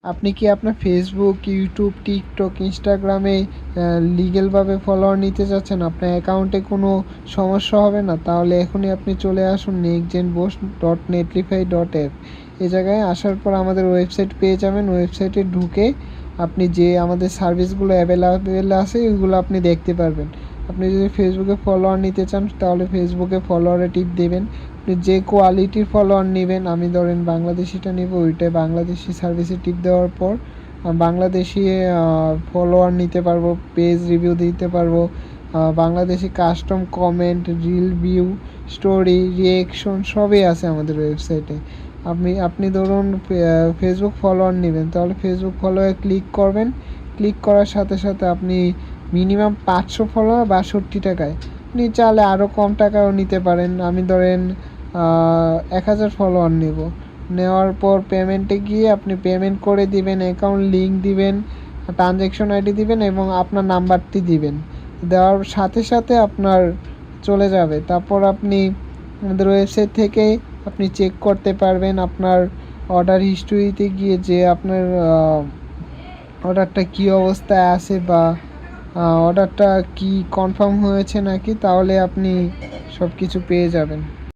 আপনি কি আপনার ফেসবুক, ইউটিউব, টিকটক, ইনস্টাগ্রামে লিগ্যালভাবে ফলোয়ার নিতে চাচ্ছেন? আপনার অ্যাকাউন্টে কোনো সমস্যা হবে না? তাহলে এখনই আপনি চলে আসুন nextgenboost.netlify.app। এই জায়গায় আসার পর আমাদের ওয়েবসাইট পেয়ে যাবেন। ওয়েবসাইটে ঢুকে আপনি যে আমাদের সার্ভিসগুলো অ্যাভেলেবেল আছে ওইগুলো আপনি দেখতে পারবেন। আপনি যদি ফেসবুকে ফলোয়ার নিতে চান তাহলে ফেসবুকে ফলোয়ারে টিপ দেবেন। আপনি যে কোয়ালিটির ফলোয়ার নেবেন, আমি ধরেন বাংলাদেশিটা নেব, ওইটাই বাংলাদেশি সার্ভিসে টিপ দেওয়ার পর বাংলাদেশি ফলোয়ার নিতে পারবো, পেজ রিভিউ দিতে পারবো, Bangladeshi custom comment, reel view, story, reaction সবই আছে আমাদের ওয়েবসাইটে। আপনি ধরুন ফেসবুক ফলোয়ার নেবেন, তাহলে ফেসবুক ফলোয়ারে ক্লিক করবেন। ক্লিক করার সাথে সাথে আপনি মিনিমাম 500 ফলোয়ার 62 টাকায়, আপনি চাইলে আরও কম টাকাও নিতে পারেন। আমি ধরেন 1000 ফলোয়ার নেব। নেওয়ার পর পেমেন্টে গিয়ে আপনি পেমেন্ট করে দিবেন, অ্যাকাউন্ট লিঙ্ক দিবেন, ট্রানজ্যাকশন আইডি দিবেন এবং আপনার নাম্বারটি দিবেন। দেওয়ার সাথে সাথে আপনার চলে যাবে। তারপর আপনি আমাদের ওয়েবসাইট থেকে আপনি চেক করতে পারবেন আপনার অর্ডার হিস্টোরিতে গিয়ে যে আপনার অর্ডারটা কী অবস্থায় আছে বা অর্ডারটা কি কনফার্ম হয়েছে নাকি, তাহলে আপনি সব কিছু পেয়ে যাবেন।